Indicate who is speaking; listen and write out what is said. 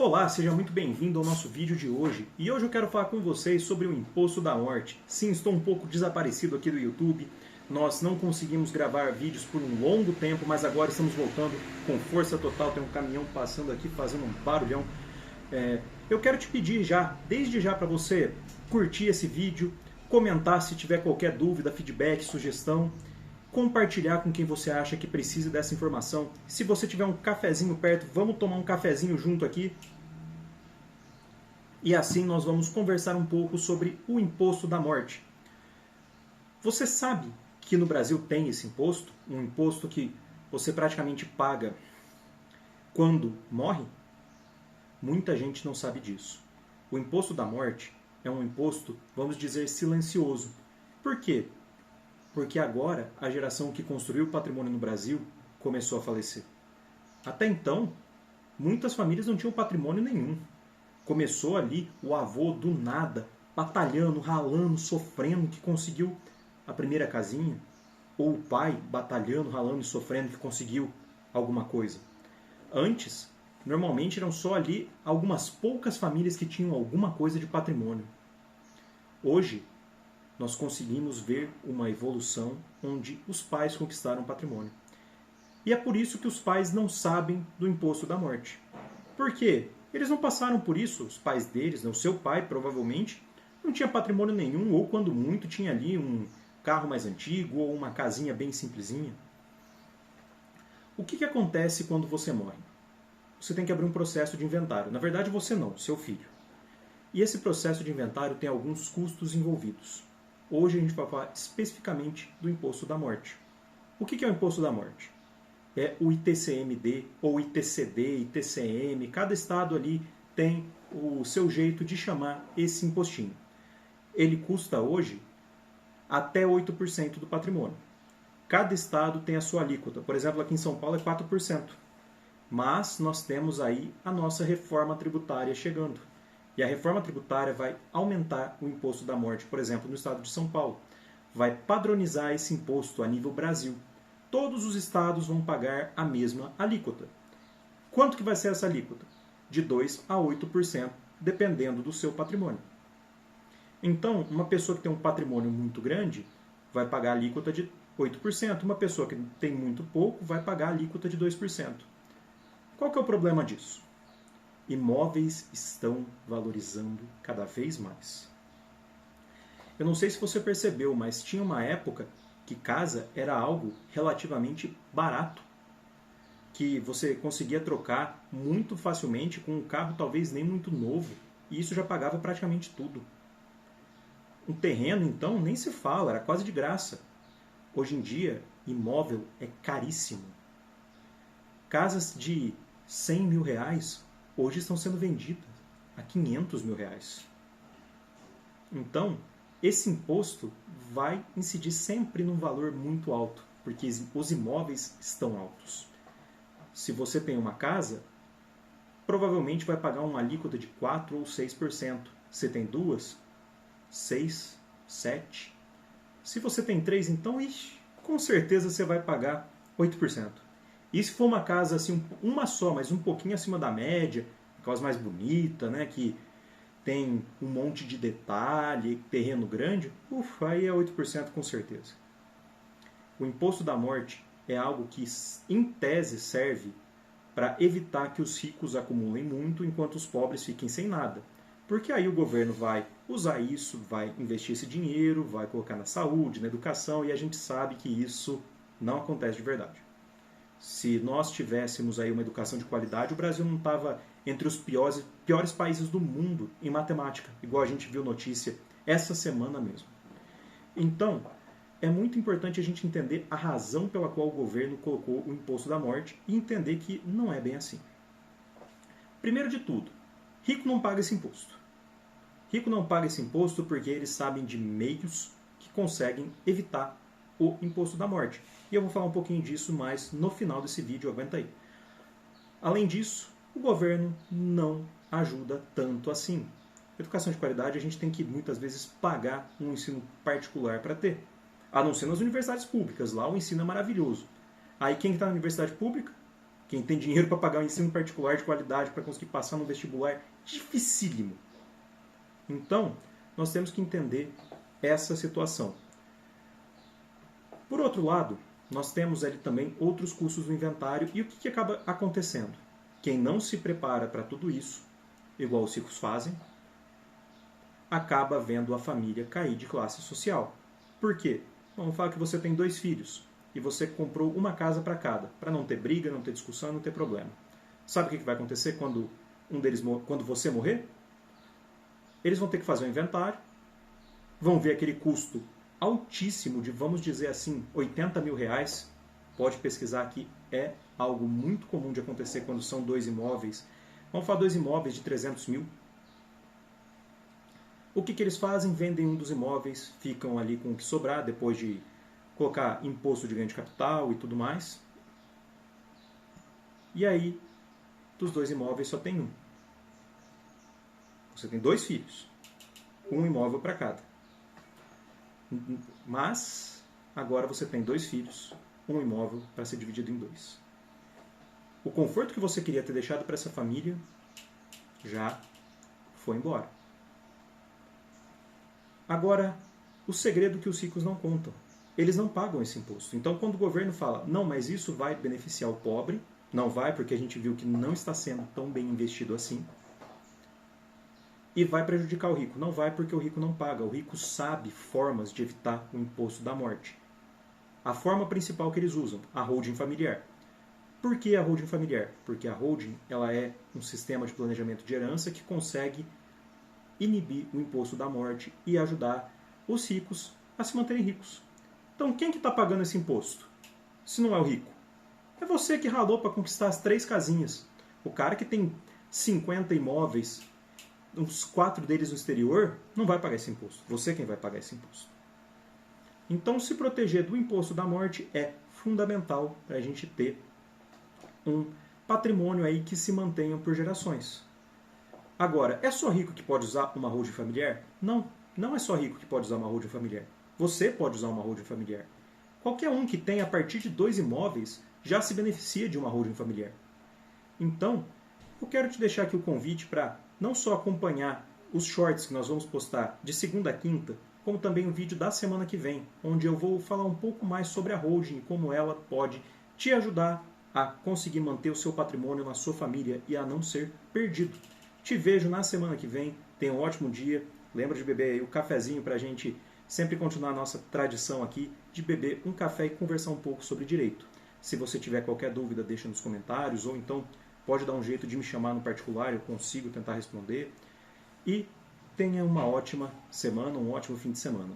Speaker 1: Olá, seja muito bem-vindo ao nosso vídeo de hoje. E hoje eu quero falar com vocês sobre o imposto da morte. Sim, estou um pouco desaparecido aqui do YouTube. Nós não conseguimos gravar vídeos por um longo tempo, mas agora estamos voltando com força total. Tem um caminhão passando aqui fazendo um barulhão. Eu quero te pedir desde já, para você curtir esse vídeo, comentar se tiver qualquer dúvida, feedback, sugestão, compartilhar com quem você acha que precisa dessa informação. Se você tiver um cafezinho perto, vamos tomar um cafezinho junto aqui. E assim nós vamos conversar um pouco sobre o imposto da morte. Você sabe que no Brasil tem esse imposto? Um imposto que você praticamente paga quando morre? Muita gente não sabe disso. O imposto da morte é um imposto, vamos dizer, silencioso. Por quê? Porque agora a geração que construiu o patrimônio no Brasil começou a falecer. Até então, muitas famílias não tinham patrimônio nenhum. Começou ali o avô do nada, batalhando, ralando, sofrendo, que conseguiu a primeira casinha. Ou o pai batalhando, ralando e sofrendo, que conseguiu alguma coisa. Antes, normalmente eram só ali algumas poucas famílias que tinham alguma coisa de patrimônio. Hoje, nós conseguimos ver uma evolução onde os pais conquistaram patrimônio. E é por isso que os pais não sabem do imposto da morte. Por quê? Eles não passaram por isso, os pais deles, o seu pai provavelmente não tinha patrimônio nenhum, ou quando muito tinha ali um carro mais antigo ou uma casinha bem simplesinha. O que acontece quando você morre? Você tem que abrir um processo de inventário. Na verdade você não, seu filho. E esse processo de inventário tem alguns custos envolvidos. Hoje a gente vai falar especificamente do imposto da morte. O que é o imposto da morte? É o ITCMD, ou ITCD, ITCM, cada estado ali tem o seu jeito de chamar esse impostinho. Ele custa hoje até 8% do patrimônio. Cada estado tem a sua alíquota. Por exemplo, aqui em São Paulo é 4%. Mas nós temos aí a nossa reforma tributária chegando. E a reforma tributária vai aumentar o imposto da morte, por exemplo, no estado de São Paulo. Vai padronizar esse imposto a nível Brasil. Todos os estados vão pagar a mesma alíquota. Quanto que vai ser essa alíquota? De 2% a 8%, dependendo do seu patrimônio. Então, uma pessoa que tem um patrimônio muito grande vai pagar a alíquota de 8%. Uma pessoa que tem muito pouco vai pagar a alíquota de 2%. Qual que é o problema disso? Imóveis estão valorizando cada vez mais. Eu não sei se você percebeu, mas tinha uma época que casa era algo relativamente barato, que você conseguia trocar muito facilmente com um carro talvez nem muito novo, e isso já pagava praticamente tudo. Um terreno, então, nem se fala, era quase de graça. Hoje em dia, imóvel é caríssimo. Casas de 100 mil reais hoje estão sendo vendidas a 500 mil reais. Então, esse imposto vai incidir sempre num valor muito alto, porque os imóveis estão altos. Se você tem uma casa, provavelmente vai pagar uma alíquota de 4% ou 6%. Se tem duas, 6%, 7%. Se você tem três, então, com certeza você vai pagar 8%. E se for uma casa assim, uma só, mas um pouquinho acima da média, aquelas mais bonitas, né, que tem um monte de detalhe, terreno grande, aí é 8% com certeza. O imposto da morte é algo que, em tese, serve para evitar que os ricos acumulem muito enquanto os pobres fiquem sem nada. Porque aí o governo vai usar isso, vai investir esse dinheiro, vai colocar na saúde, na educação, e a gente sabe que isso não acontece de verdade. Se nós tivéssemos aí uma educação de qualidade, o Brasil não estava entre os piores países do mundo em matemática, igual a gente viu notícia essa semana mesmo. Então, é muito importante a gente entender a razão pela qual o governo colocou o imposto da morte e entender que não é bem assim. Primeiro de tudo, rico não paga esse imposto. Rico não paga esse imposto porque eles sabem de meios que conseguem evitar o imposto da morte. E eu vou falar um pouquinho disso mais no final desse vídeo, aguenta aí. Além disso, o governo não ajuda tanto assim. Educação de qualidade a gente tem que muitas vezes pagar um ensino particular para ter. A não ser nas universidades públicas, lá o ensino é maravilhoso. Aí quem está na universidade pública? Quem tem dinheiro para pagar um ensino particular de qualidade, para conseguir passar no vestibular, dificílimo. Então, nós temos que entender essa situação. Por outro lado, nós temos ali também outros custos do inventário e o que acaba acontecendo? Quem não se prepara para tudo isso, igual os ricos fazem, acaba vendo a família cair de classe social. Por quê? Vamos falar que você tem 2 filhos e você comprou uma casa para cada, para não ter briga, não ter discussão, não ter problema. Sabe o que vai acontecer quando quando você morrer? Eles vão ter que fazer um inventário, vão ver aquele custo altíssimo de, vamos dizer assim, 80 mil reais. Pode pesquisar aqui, é algo muito comum de acontecer quando são 2 imóveis. Vamos falar 2 imóveis de 300 mil. O que eles fazem? Vendem um dos imóveis, ficam ali com o que sobrar, depois de colocar imposto de ganho de capital e tudo mais. E aí, dos 2 imóveis só tem um. Você tem 2 filhos, um imóvel para cada. Mas, agora você tem 2 filhos, um imóvel para ser dividido em 2. O conforto que você queria ter deixado para essa família já foi embora. Agora, o segredo que os ricos não contam. Eles não pagam esse imposto. Então, quando o governo fala, não, mas isso vai beneficiar o pobre, não vai, porque a gente viu que não está sendo tão bem investido assim, e vai prejudicar o rico. Não vai, porque o rico não paga. O rico sabe formas de evitar o imposto da morte. A forma principal que eles usam, a holding familiar. Por que a holding familiar? Porque a holding ela é um sistema de planejamento de herança que consegue inibir o imposto da morte e ajudar os ricos a se manterem ricos. Então, quem que está pagando esse imposto? Se não é o rico? É você que ralou para conquistar as 3 casinhas. O cara que tem 50 imóveis, uns 4 deles no exterior, não vai pagar esse imposto. Você quem vai pagar esse imposto. Então, se proteger do imposto da morte é fundamental para a gente ter um patrimônio aí que se mantenha por gerações. Agora, é só rico que pode usar uma holding familiar? Não, não é só rico que pode usar uma holding familiar. Você pode usar uma holding familiar. Qualquer um que tenha a partir de 2 imóveis já se beneficia de uma holding familiar. Então, eu quero te deixar aqui o convite para não só acompanhar os shorts que nós vamos postar de segunda a quinta, como também o vídeo da semana que vem, onde eu vou falar um pouco mais sobre a holding e como ela pode te ajudar a conseguir manter o seu patrimônio na sua família e a não ser perdido. Te vejo na semana que vem. Tenha um ótimo dia. Lembra de beber aí o cafezinho para a gente sempre continuar a nossa tradição aqui de beber um café e conversar um pouco sobre direito. Se você tiver qualquer dúvida, deixa nos comentários, ou então pode dar um jeito de me chamar no particular, eu consigo tentar responder. E tenha uma ótima semana, um ótimo fim de semana.